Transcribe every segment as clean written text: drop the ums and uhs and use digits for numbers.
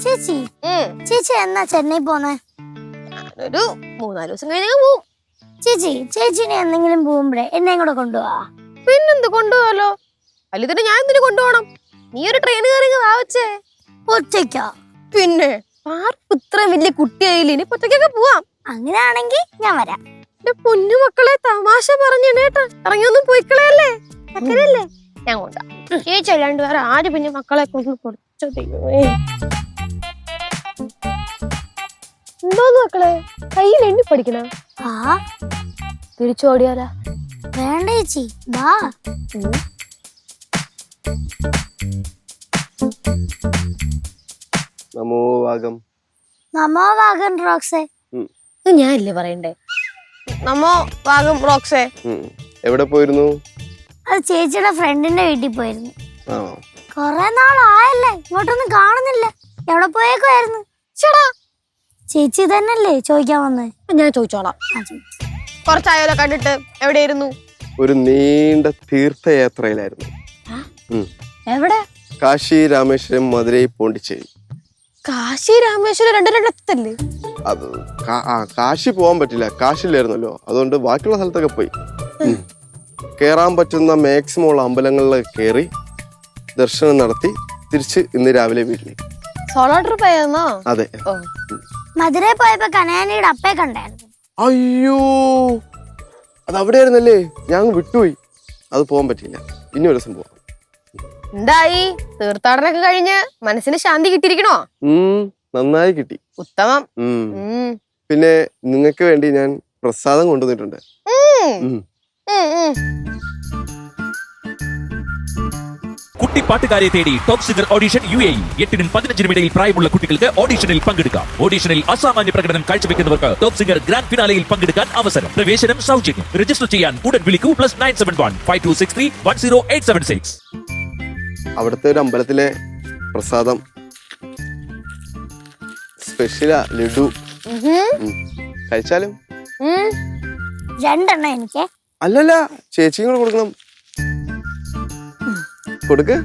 ചേച്ചി ചേച്ചി എന്നാ ചെന്നൈ പോന്നെ? ഒരു 3-4 ദിവസം കഴിഞ്ഞാൽ പോവും. ചേച്ചിനെ എന്തെങ്കിലും പോകുമ്പോഴേ എന്നെ കൂടെ കൊണ്ടുപോവാ. പിന്നെന്ത് കൊണ്ടുപോവാലോ? അല്ലെ തന്നെ ഞാൻ എന്തിനു കൊണ്ടുപോകണം? നീ ഒരു ട്രെയിൻ കയറി വാവച്ചേ. ഒറ്റയ്ക്കോ? പിന്നെ ആർക്കും ഇത്രയും വലിയ കുട്ടിയായില്ലേ, ഇനി ഒറ്റയ്ക്കൊക്കെ പോവാം. അങ്ങനെയാണെങ്കിൽ ഞാൻ വരാം. എന്റെ പൊന്നു മക്കളെ, തമാശ പറഞ്ഞേട്ടാ, ഇറങ്ങിയൊന്നും പോയിക്കളയല്ലേ. അക്കരല്ലേ ഞാൻ കൊണ്ടാ. ചേച്ചി അല്ലാണ്ട് വേറെ ആര് പിന്നെ മക്കളെ കൊണ്ട് കൊടുത്തു? എന്തോന്ന് മക്കളെ കയ്യിൽ എണ്ണി പഠിക്കണ? തിരിച്ചോടിയാലാ? വേണ്ട ചേച്ചി, വാ. നമോ വാഗൻ റോക്സേ. ഞാനില്ലേ പറയണ്ടേ? നമോ വാഗം റോക്സേ. എവിടെ പോയിരുന്നു? അത് ചേച്ചിയുടെ ഫ്രണ്ടിന്റെ വീട്ടിൽ പോയിരുന്നു. കൊറേ നാളായല്ലേ, ഇങ്ങോട്ടൊന്നും കാണുന്നില്ല. എവിടെ പോയേക്കുമായിരുന്നു? ചേടാ ചേച്ചി തന്നെയല്ലേ ചോദിക്കാൻ വന്നേ? ഞാൻ ചോദിച്ചോളാം. കുറച്ചായാലോ കണ്ടിട്ട്. എവിടെയായിരുന്നു? ഒരു നീണ്ട തീർത്ഥയാത്രയിലായിരുന്നു. എവിടെ? കാശി, രാമേശ്വരം, മധുരൈ, പോണ്ടിച്ചേരി. കാശി രാമേശ്വരം രണ്ടിടത്തല്ലേ? അത് കാശി പോകാൻ പറ്റില്ല, കാശിയിലായിരുന്നല്ലോ. അതുകൊണ്ട് ബാക്കിയുള്ള സ്ഥലത്തൊക്കെ പോയി. കേറാൻ പറ്റുന്ന മാക്സിമം ഉള്ള അമ്പലങ്ങളിലൊക്കെ കയറി ദർശനം നടത്തി തിരിച്ച് ഇന്ന് രാവിലെ വീട്ടിലേക്ക്. സോളോ ട്രിപ്പ് ആയിരുന്നോ? അതെ. മധുരയിൽ പോയപ്പോ കനയാനിയുടെ അപ്പയെ കണ്ടായിരുന്നു. അയ്യോ, അത് അവിടെ ആയിരുന്നല്ലേ, ഞാൻ വിട്ടുപോയി. അത് പോകാൻ പറ്റില്ല, ഇനി ഒരു ദിവസം പോവാം. എന്തായി തീർത്ഥാടനമൊക്കെ കഴിഞ്ഞ് മനസ്സിന് ശാന്തി കിട്ടിയിരിക്കണോ? നന്നായി കിട്ടി. ഉത്തമം. പിന്നെ നിങ്ങൾക്ക് വേണ്ടി ഞാൻ പ്രസാദം കൊണ്ടുവന്നിട്ടുണ്ട്. കുട്ടിപ്പാട്ടുകാരെ തേടി ടോപ്പ് സിംഗർ ഓഡിഷൻ UAE. 8-നും 15-നും ഇടയിൽ പ്രായമുള്ള കുട്ടികൾക്ക് ഓഡിഷനിൽ പങ്കെടുക്കാം. ഓഡിഷനിൽ അസാമാന്യ പ്രകടനം കാഴ്ചവെക്കുന്നവർക്ക് ടോപ്പ് സിംഗർ ഗ്രാൻഡ് ഫിനാലയിൽ പങ്കെടുക്കാൻ അവസരം. പ്രവേശനം സൗജന്യം. രജിസ്റ്റർ ചെയ്യാൻ ഉടൻ വിളിക്കൂ. +971 5263 10876. അവിടുത്തെ ഒരു അമ്പലത്തിലെ പ്രസാദം സ്പെഷ്യലാ, ലഡു. കഴിച്ചാലും? 2 എണ്ണം എനിക്ക്. അല്ലല്ല, ചേച്ചിയും കൂടെ കൊടുക്കണം. കൊടുക്ക്.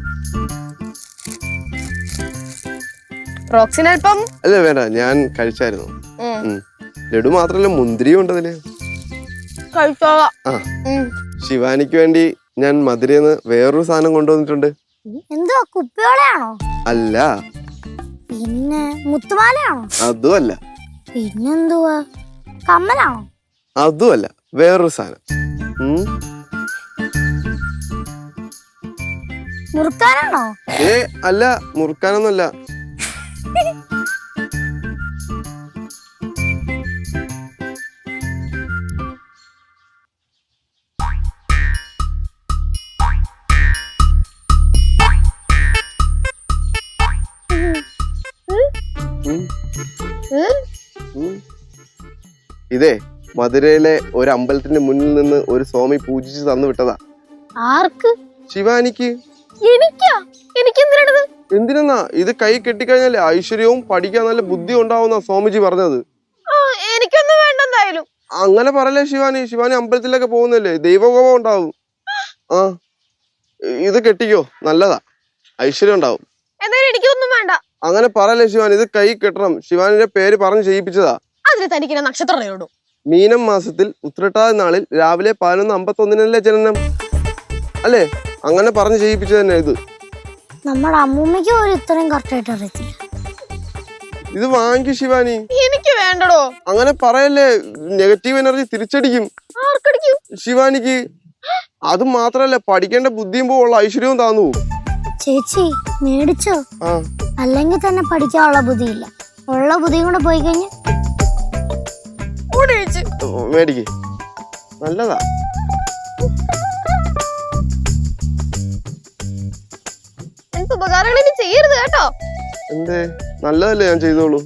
റോക്സിനൽപ്പം? അല്ല വേണ്ട, ഞാൻ കഴിച്ചായിരുന്നു. ലഡു മാത്രല്ല, മുന്തിരിയും ഉണ്ട് അതില്. ശിവാനിക്ക് വേണ്ടി ഞാൻ മധുരന്ന് വേറൊരു സാധനം കൊണ്ടുവന്നിട്ടുണ്ട്. എന്തോ കുപ്പിയോളയാണോ? അല്ല. പിന്നെ മുത്തുമാലയാണോ? അതും അല്ല. പിന്നെന്തുവാ? കമ്മലാണോ? അതും അല്ല, വേറൊരു സാധനം. മുറുക്കാനാണോ? അല്ല, മുറുക്കാനൊന്നുമല്ല. ഇതേ മധുരയിലെ ഒരു അമ്പലത്തിന്റെ മുന്നിൽ നിന്ന് ഒരു സ്വാമി പൂജിച്ച് തന്നു വിട്ടതാ. ആർക്ക്? ശിവാനിക്ക്. എനിക്കാ? എനിക്ക് എന്തിനാ? ഇത് കൈ കെട്ടിക്കഴിഞ്ഞാലേ ഐശ്വര്യവും പഠിക്കാൻ നല്ല ബുദ്ധി ഉണ്ടാവുന്ന സ്വാമിജി പറഞ്ഞത്. എനിക്കൊന്നും വേണ്ടെന്തായാലും. അങ്ങനെ പറയല്ലേ ശിവാനി. ശിവാനി അമ്പലത്തിലൊക്കെ പോകുന്നല്ലേ, ദൈവകോപം ഉണ്ടാവും. ഇത് കെട്ടിക്കോ, നല്ലതാ, ഐശ്വര്യം ഉണ്ടാവും. എന്തായാലും എനിക്കൊന്നും വേണ്ട. അങ്ങനെ പറയല്ലേ ശിവാനി, ഇത് കൈ കെട്ടണം. ശിവാനിയുടെ പേര് പറഞ്ഞ് ചെയ്യിപ്പിച്ചതാ. അതിന് തനിക്ക് നക്ഷത്രം. മീനം മാസത്തിൽ ഉത്രട്ടാതി നാളിൽ രാവിലെ 11:51 ജനനം അല്ലേ? അങ്ങനെ പറഞ്ഞ് ചെയ്യിപ്പിച്ചു തന്നെ ഇത്. നമ്മുടെ അമ്മൂമ്മയ്ക്ക് ഒരു ഇത്രയും കറക്റ്റായിട്ട് അറിയത്തില്ല. ഇത് വാങ്ങി ശിവാനി. എനിക്ക് വേണ്ടടോ. അങ്ങനെ പറയല്ലേ, നെഗറ്റീവ് എനർജി തിരിച്ചടിക്കും. ശിവാനിക്ക്. അത് മാത്രല്ല, പഠിക്കേണ്ട ബുദ്ധിയും പോലുള്ള ഐശ്വര്യവും താന്നു. ചേച്ചി മേടിച്ചോ? അല്ലെങ്കിൽ തന്നെ പഠിക്കാനുള്ള ബുദ്ധിയില്ല. ഉള്ള ബുദ്ധിയും കൂടെ പോയി കഴിഞ്ഞ് മേടിക്ക്, നല്ലതാ. ഉപകാരങ്ങൾ ചെയ്യരുത് കേട്ടോ. എന്തേ? നല്ലതല്ലേ ഞാൻ ചെയ്തോളൂ.